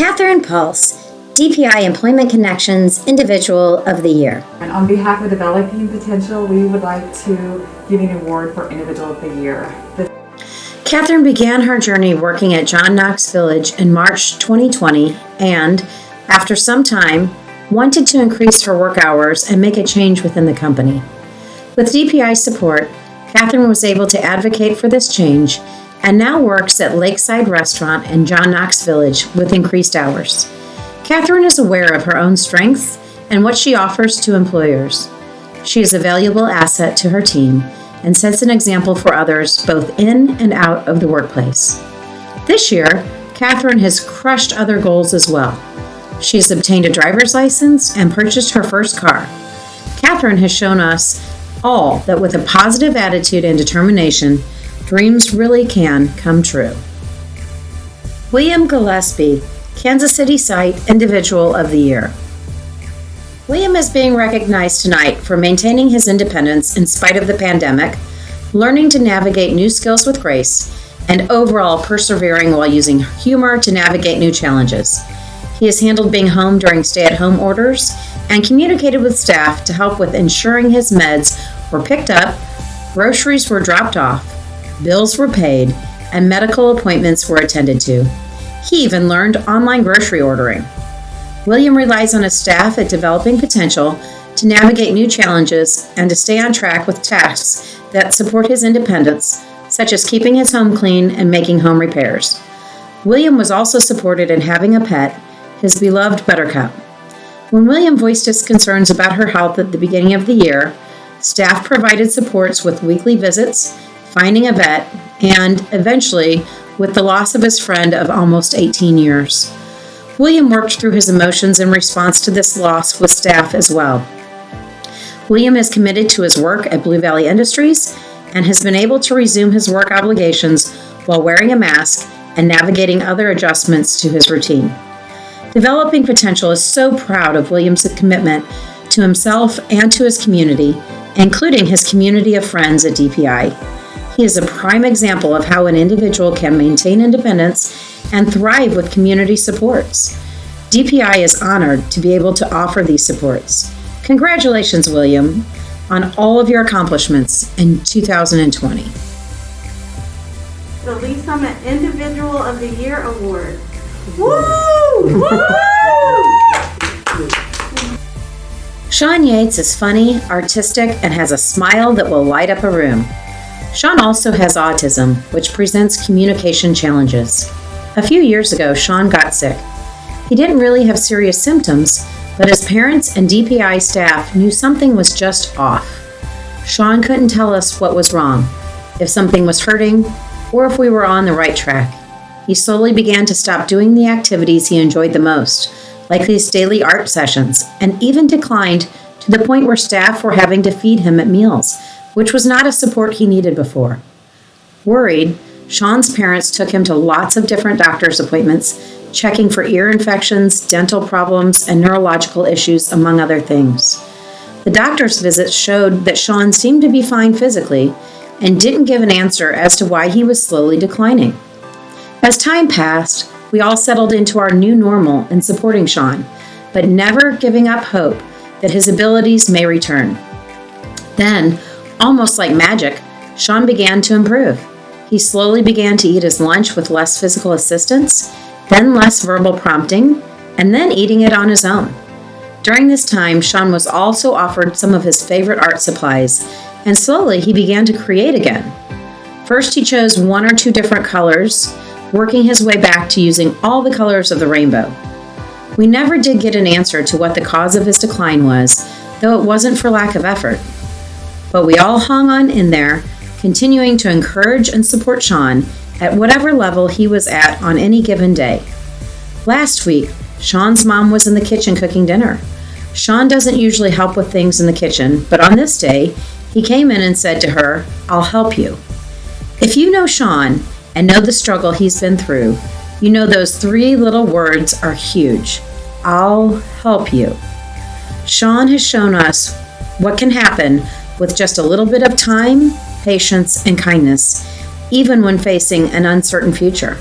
Catherine Pulse, DPI Employment Connections Individual of the Year. And on behalf of Developing Potential, we would like to give you an award for Individual of the Year. Catherine began her journey working at John Knox Village in March 2020 and, after some time, wanted to increase her work hours and make a change within the company. With DPI support, Catherine was able to advocate for this change and now works at Lakeside Restaurant in John Knox Village with increased hours. Catherine is aware of her own strengths and what she offers to employers. She is a valuable asset to her team and sets an example for others both in and out of the workplace. This year, Catherine has crushed other goals as well. She has obtained a driver's license and purchased her first car. Catherine has shown us all that with a positive attitude and determination, dreams really can come true. William Gillespie, Kansas City Site Individual of the Year. William is being recognized tonight for maintaining his independence in spite of the pandemic, learning to navigate new skills with grace, and overall persevering while using humor to navigate new challenges. He has handled being home during stay-at-home orders and communicated with staff to help with ensuring his meds were picked up, groceries were dropped off, bills were paid, and medical appointments were attended to. He even learned online grocery ordering. William relies on his staff at Developing Potential to navigate new challenges and to stay on track with tasks that support his independence, such as keeping his home clean and making home repairs. William was also supported in having a pet, his beloved Buttercup. When William voiced his concerns about her health at the beginning of the year, staff provided supports with weekly visits, finding a vet, and, eventually, with the loss of his friend of almost 18 years. William worked through his emotions in response to this loss with staff as well. William is committed to his work at Blue Valley Industries and has been able to resume his work obligations while wearing a mask and navigating other adjustments to his routine. Developing Potential is so proud of William's commitment to himself and to his community, including his community of friends at DPI. He is a prime example of how an individual can maintain independence and thrive with community supports. DPI is honored to be able to offer these supports. Congratulations, William, on all of your accomplishments in 2020. The Lee Summit Individual of the Year Award. Woo! Woo! Sean Yates is funny, artistic, and has a smile that will light up a room. Sean also has autism, which presents communication challenges. A few years ago, Sean got sick. He didn't really have serious symptoms, but his parents and DPI staff knew something was just off. Sean couldn't tell us what was wrong, if something was hurting, or if we were on the right track. He slowly began to stop doing the activities he enjoyed the most, like his daily art sessions, and even declined to the point where staff were having to feed him at meals, which was not a support he needed before. Worried, Sean's parents took him to lots of different doctor's appointments, checking for ear infections, dental problems, and neurological issues, among other things. The doctor's visits showed that Sean seemed to be fine physically and didn't give an answer as to why he was slowly declining. As time passed, we all settled into our new normal in supporting Sean, but never giving up hope that his abilities may return. Then, almost like magic, Sean began to improve. He slowly began to eat his lunch with less physical assistance, then less verbal prompting, and then eating it on his own. During this time, Sean was also offered some of his favorite art supplies, and slowly he began to create again. First, he chose 1 or 2 different colors, working his way back to using all the colors of the rainbow. We never did get an answer to what the cause of his decline was, though it wasn't for lack of effort. But we all hung on in there, continuing to encourage and support Sean at whatever level he was at on any given day. Last week, Sean's mom was in the kitchen cooking dinner. Sean doesn't usually help with things in the kitchen, but on this day, he came in and said to her, "I'll help you." If you know Sean and know the struggle he's been through, you know those 3 little words are huge. I'll help you. Sean has shown us what can happen with just a little bit of time, patience, and kindness, even when facing an uncertain future.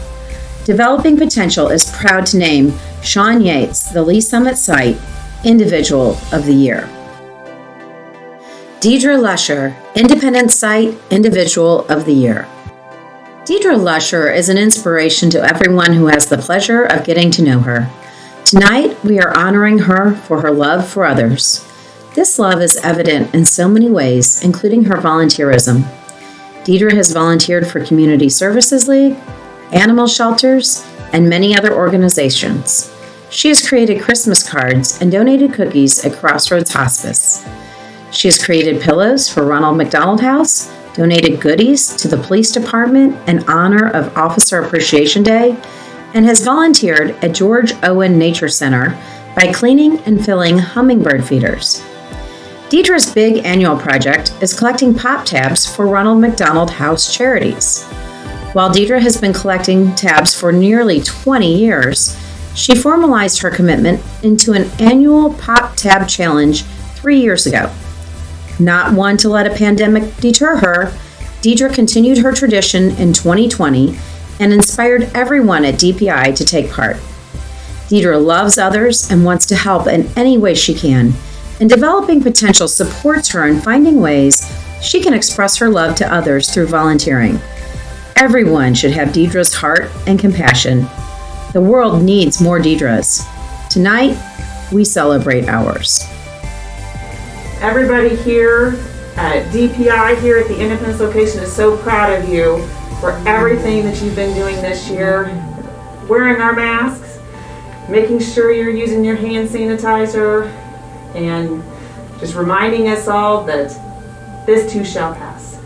Developing Potential is proud to name Sean Yates, the Lee Summit Site Individual of the Year. Deidre Lusher, Independent Site Individual of the Year. Deidre Lusher is an inspiration to everyone who has the pleasure of getting to know her. Tonight, we are honoring her for her love for others. This love is evident in so many ways, including her volunteerism. Deidre has volunteered for Community Services League, animal shelters, and many other organizations. She has created Christmas cards and donated cookies at Crossroads Hospice. She has created pillows for Ronald McDonald House, donated goodies to the police department in honor of Officer Appreciation Day, and has volunteered at George Owen Nature Center by cleaning and filling hummingbird feeders. Deidre's big annual project is collecting pop tabs for Ronald McDonald House charities. While Deidre has been collecting tabs for nearly 20 years, she formalized her commitment into an annual pop tab challenge 3 years ago. Not one to let a pandemic deter her, Deidre continued her tradition in 2020 and inspired everyone at DPI to take part. Deidre loves others and wants to help in any way she can, and Developing Potential supports her in finding ways she can express her love to others through volunteering. Everyone should have Deidre's heart and compassion. The world needs more Deidres. Tonight, we celebrate ours. Everybody here at DPI here at the Independence location is so proud of you for everything that you've been doing this year. Wearing our masks, making sure you're using your hand sanitizer, and just reminding us all that this too shall pass.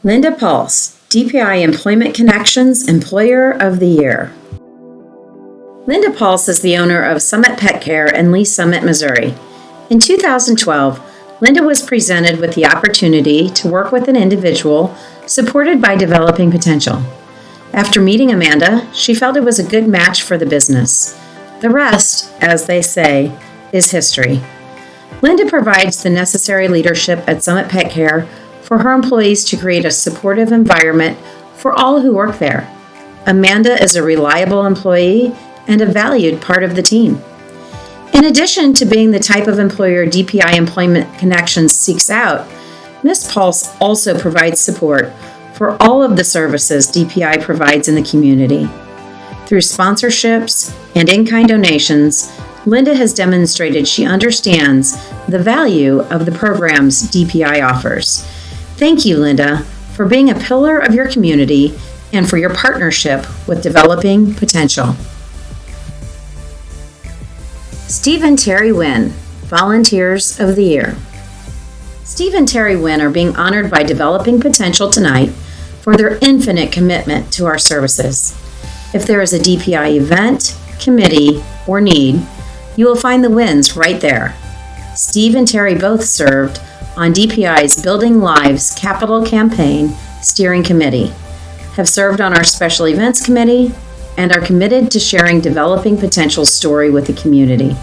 Linda Pulse, DPI Employment Connections Employer of the Year. Linda Pulse is the owner of Summit Pet Care in Lee Summit, Missouri. In 2012, Linda was presented with the opportunity to work with an individual supported by Developing Potential. After meeting Amanda, she felt it was a good match for the business. The rest, as they say, is history. Linda provides the necessary leadership at Summit Pet Care for her employees to create a supportive environment for all who work there. Amanda is a reliable employee and a valued part of the team. In addition to being the type of employer DPI Employment Connections seeks out, Ms. Pulse also provides support for all of the services DPI provides in the community. Through sponsorships and in-kind donations, Linda has demonstrated she understands the value of the programs DPI offers. Thank you, Linda, for being a pillar of your community and for your partnership with Developing Potential. Steve and Terry Wynn, Volunteers of the Year. Steve and Terry Wynn are being honored by Developing Potential tonight for their infinite commitment to our services. If there is a DPI event, committee, or need, you will find the Wynns right there. Steve and Terry both served on DPI's Building Lives Capital Campaign Steering Committee, have served on our Special Events Committee, and are committed to sharing Developing Potential's story with the community.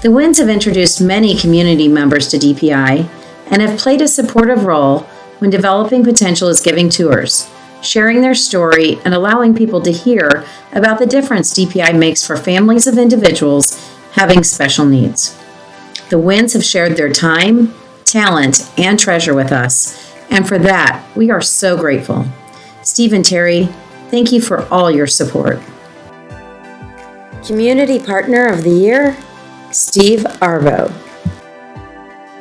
The Wynns have introduced many community members to DPI and have played a supportive role when Developing Potential is giving tours, sharing their story and allowing people to hear about the difference DPI makes for families of individuals having special needs. The Wynns have shared their time, talent, and treasure with us, and for that, we are so grateful. Steve and Terry, thank you for all your support. Community Partner of the Year, Steve Arbo.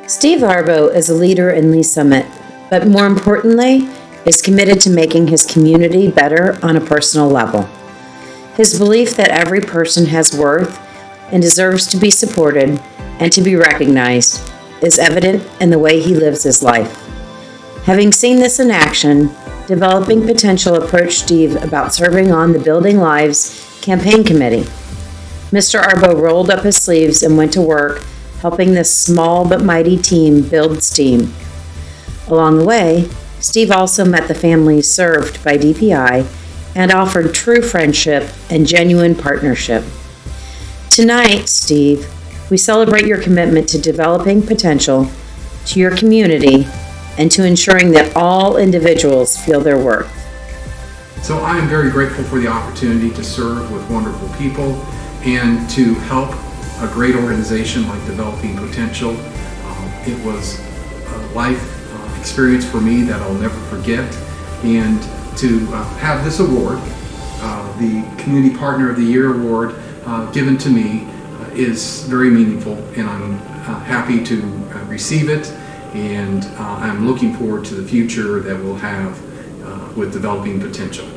Steve Arbo is a leader in Lee Summit, but more importantly, is committed to making his community better on a personal level. His belief that every person has worth and deserves to be supported and to be recognized is evident in the way he lives his life. Having seen this in action, Developing Potential approached Steve about serving on the Building Lives Campaign Committee. Mr. Arbo rolled up his sleeves and went to work helping this small but mighty team build steam. Along the way, Steve also met the families served by DPI and offered true friendship and genuine partnership. Tonight, Steve, we celebrate your commitment to Developing Potential, to your community, and to ensuring that all individuals feel their worth. So I am very grateful for the opportunity to serve with wonderful people and to help a great organization like Developing Potential. It was a life experience for me that I'll never forget, and to have this award, the Community Partner of the Year award, given to me is very meaningful, and I'm happy to receive it, and I'm looking forward to the future that we'll have with Developing Potential.